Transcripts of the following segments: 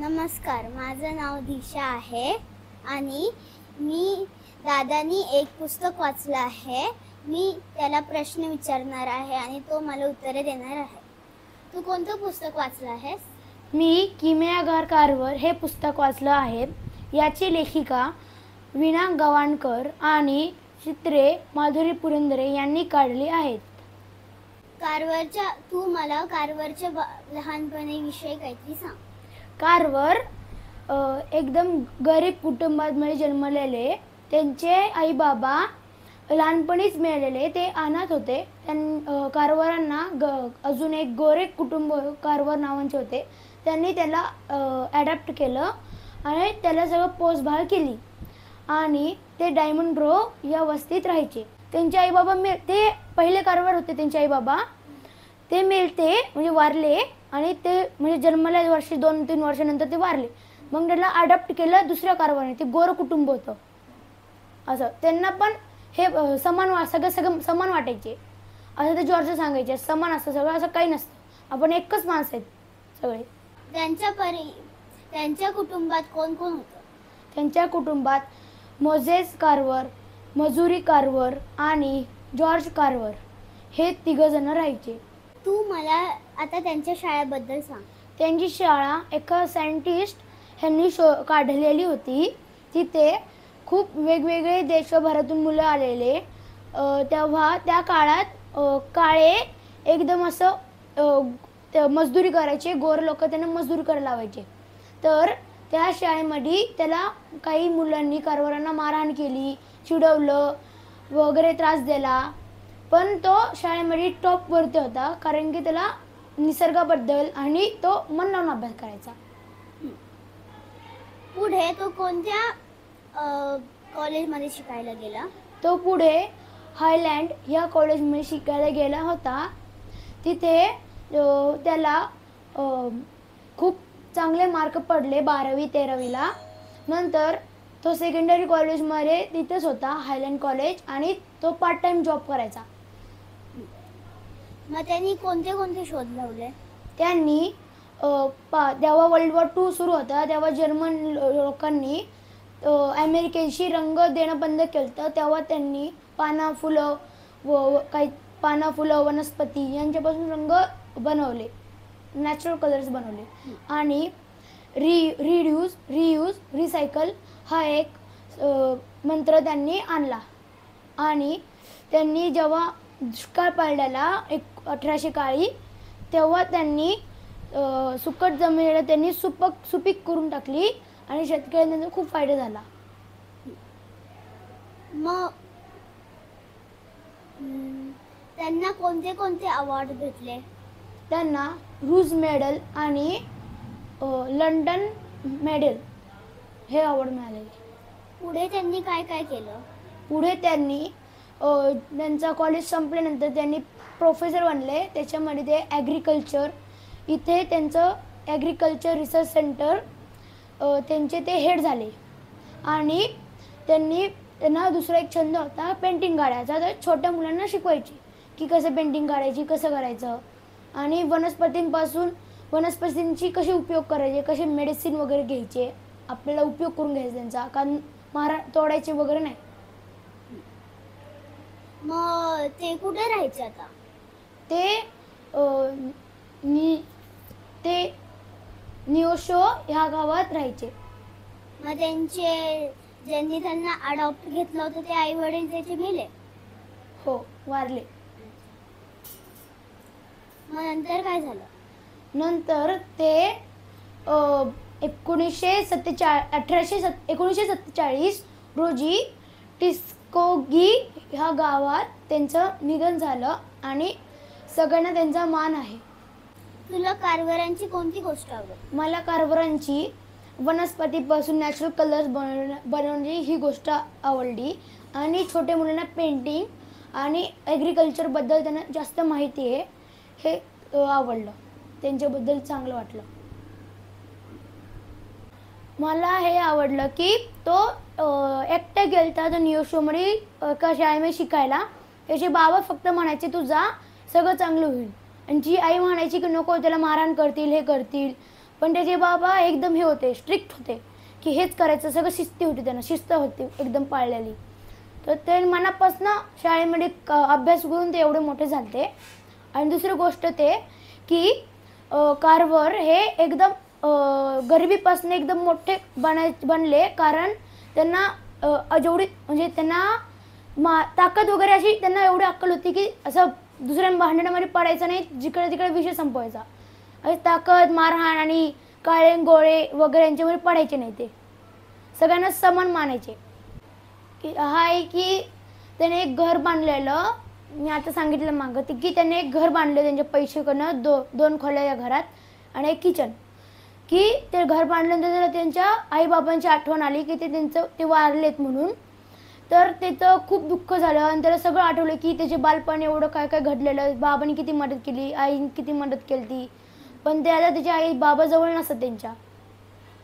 नमस्कार, माझं नाव दिशा आहे आणि मी दादानी एक पुस्तक वाचलं आहे. मी त्याला प्रश्न विचारणार आहे आणि तो मला उत्तरे देणार आहे. तू कोणतं पुस्तक वाचलं आहेस? मी किमयागार कारवर हे पुस्तक वाचलं आहे. याची लेखिका वीणा गवाणकर आणि चित्रे माधुरी पुरंदरे यांनी काढली आहेत. तू मला कारवरच्या लहानपणीविषयी काहीतरी सांग. कारवर एकदम गरीब कुटुंबामध्ये जन्मलेले, त्यांचे आई बाबा लहानपणीच मेलेले, ते अनाथ होते. कारवरांना अजून एक गोरे कुटुंब कारवर नावांचे होते. त्यांनी त्याला ॲडॅप्ट केलं आणि त्याला सगळं पोसभाळ केली आणि ते डायमंड रो या वस्तीत राहायचे. त्यांचे आई बाबा ते पहिले कारवर होते. त्यांचे आई बाबा ते मेलते म्हणजे वारले आणि ते म्हणजे जन्मल्या वर्षी 2-3 वर्षानंतर ते वारले. मग त्याला अडॉप्ट केलं दुसऱ्या कारवाने. ते गोरं कुटुंब होतं. असं त्यांना पण हे सगळं समान वाटायचे असं ते जॉर्ज सांगायचे. समान असतं सगळं, असं काही नसतं, आपण एकच माणसं आहेत सगळे. त्यांच्या कुटुंबात कोण कोण होतं? त्यांच्या कुटुंबात मोझेस कारवर, मजुरी कारवर आणि जॉर्ज कारवर हे 3 जण राहायचे. तू मला आता त्यांच्या शाळेबद्दल सांग. त्यांची शाळा एका सायंटिस्ट ह्यांनी काढलेली होती. तिथे खूप वेगवेगळे देशभरातून मुलं आलेले. तेव्हा त्या काळात काळे एकदम असं मजदुरी करायचे. गोर लोक त्यांना मजदूर करायला लावायचे. तर त्या शाळेमध्ये त्याला काही मुलांनी कारवारांना मारहाण केली, चिडवलं वगैरे, त्रास दिला. पण तो शाळेमध्ये टॉपवरती होता कारण की त्याला निसर्गाबद्दल आणि तो मन लावून अभ्यास करायचा. पुढे तो कोणत्या कॉलेजमध्ये शिकायला गेला? तो पुढे हायलँड या कॉलेजमध्ये शिकायला गेला होता. तिथे त्याला खूप चांगले मार्क पडले 12वी-13वीला. नंतर तो सेकंडरी कॉलेजमध्ये तिथेच होता, हायलँड कॉलेज, आणि तो पार्ट टाइम जॉब करायचा. मग त्यांनी कोणते कोणते शोध लावले? त्यांनी जेव्हा वर्ल्ड वॉर 2 सुरू होता तेव्हा जर्मन लोकांनी अमेरिकेशी रंग देणं बंद केलं. तेव्हा त्यांनी पानं फुलं वनस्पती यांच्यापासून रंग बनवले, नॅचरल कलर्स बनवले. आणि रियूज रिसायकल हा एक मंत्र त्यांनी आणला. आणि त्यांनी जेव्हा दुष्काळ पडलेला 1800 तेव्हा त्यांनी सुकट जमिनीला त्यांनी सुपीक करून टाकली आणि शेतकऱ्यांना खूप फायदा झाला. मग त्यांना कोणते कोणते अवॉर्ड भेटले? त्यांना रूज मेडल आणि लंडन मेडल हे अवॉर्ड मिळाले. पुढे त्यांनी काय काय केलं? पुढे त्यांनी त्यांचा कॉलेज संपल्यानंतर त्यांनी प्रोफेसर बनले. त्याच्यामध्ये ते ॲग्रिकल्चर, इथे त्यांचं ॲग्रिकल्चर रिसर्च सेंटर त्यांचे ते हेड झाले. आणि त्यांना दुसरा एक छंद होता पेंटिंग काढायचा. तर छोट्या मुलांना शिकवायची की कसं पेंटिंग काढायची, कसं करायचं, आणि वनस्पतींची कशी उपयोग करायचे, कसे मेडिसिन वगैरे घ्यायचे, आपल्याला उपयोग करून घ्यायचा त्यांचा, कारण तोडायचे वगैरे नाही. मग ते कुठे राहायचे आता? ते निओशो ह्या गावात राहायचे. मग ज्यांनी त्यांना अडॉप्ट घेतलं होतं ते आई वडील त्याचे मेले? हो, वारले. मग नंतर काय झालं? नंतर ते 1947 रोजी टिस्कोगी ह्या गावात त्यांचं निधन झालं आणि सगळ्यांना त्यांचा मान आहे. तुला कारवारांची कोणती गोष्ट आवडली? मला कारवारांची वनस्पतीपासून नॅचरल कलर्स बनवण्याची ही गोष्ट आवडली. आणि छोट्या मुलांना पेंटिंग आणि ॲग्रिकल्चरबद्दल त्यांना जास्त माहिती आहे हे आवडलं. त्यांच्याबद्दल चांगलं वाटलं. मला हे आवडलं की तो एकटा गेलता तर निओशोमध्ये एका शाळेमध्ये शिकायला. त्याचे बाबा फक्त म्हणायचे तू जा, सगळं चांगलं होईल. आणि जी आई म्हणायची की नको, त्याला मारहाण करतील, हे करतील, पण त्याचे बाबा एकदम हे होते, स्ट्रिक्ट होते की हेच करायचं, सगळं शिस्ती होती, त्यांना शिस्त होती एकदम पाळलेली. तर ते मनापासून शाळेमध्ये अभ्यास करून ते एवढे मोठे झाले. आणि दुसरी गोष्ट ते की कारवर हे एकदम गरिबीपासून एकदम मोठे बनले, कारण त्यांना जेवढी म्हणजे त्यांना ताकद वगैरे अशी त्यांना एवढी अक्कल होती की असं दुसऱ्या भांडणामध्ये पडायचं नाही, जिकडे तिकडे विषय संपवायचा. आणि ताकद, मारहाण आणि काळे गोळे वगैरे यांच्यामध्ये पडायचे नाही, ते सगळ्यांना समान मानायचे. की हा आहे की त्याने एक घर बांधलेलं, मी आता सांगितलं मागं की त्याने एक घर बांधलं त्यांच्या पैशाकडनं, 2 खोल्या या घरात आणि एक किचन. की ते घर बांधल्यानंतर त्याला त्यांच्या आईबाबांची आठवण आली की ते वारलेत म्हणून. तर त्याचं खूप दुःख झालं आणि त्याला सगळं आठवलं की त्याचे बालपण एवढं काय काय घडलेलं, बाबांनी किती मदत केली, आईने किती मदत केली ती. पण ते आता त्याच्या आई बाबा जवळ नसतात त्यांच्या.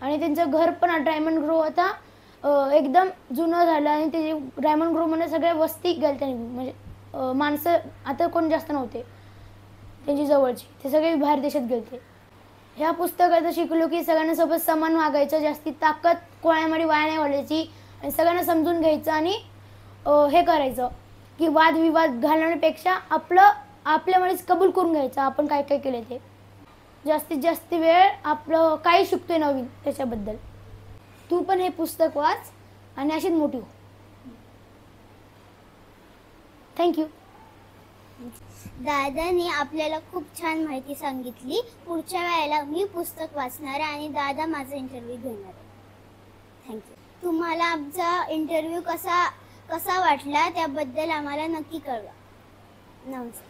आणि त्यांचं घर पण डायमंड ग्रो आता एकदम जुनं झालं आणि ते डायमंड ग्रोमध्ये सगळ्या वस्ती गेल्या, म्हणजे माणसं आता कोण जास्त नव्हते त्यांची जवळची, ते सगळे बाहेर देशात गेलते. ह्या पुस्तकात शिकलो की सगळ्यांना सोबत समान वागायचं, जास्ती ताकद कोणामध्ये वाया नाही घालायची आणि सगळ्यांना समजून घ्यायचं आणि हे करायचं की वादविवाद घालण्यापेक्षा आपल्यामध्येच कबूल करून घ्यायचं आपण काय काय केलं ते. जास्तीत जास्त वेळ आपलं काही शिकतोय नवीन त्याच्याबद्दल. तू पण हे पुस्तक वाच आणि अशीच मोठी हो. थँक्यू. दादाने आपल्याला खूप छान माहिती सांगितली. पुढच्या वेळेला मी पुस्तक वाचणार आहे आणि दादा माझा इंटरव्ह्यू घेणार आहे. थँक्यू. तुम्हाला आमचा इंटरव्ह्यू कसा वाटला त्याबद्दल आम्हाला नक्की कळवा. नमस्कार.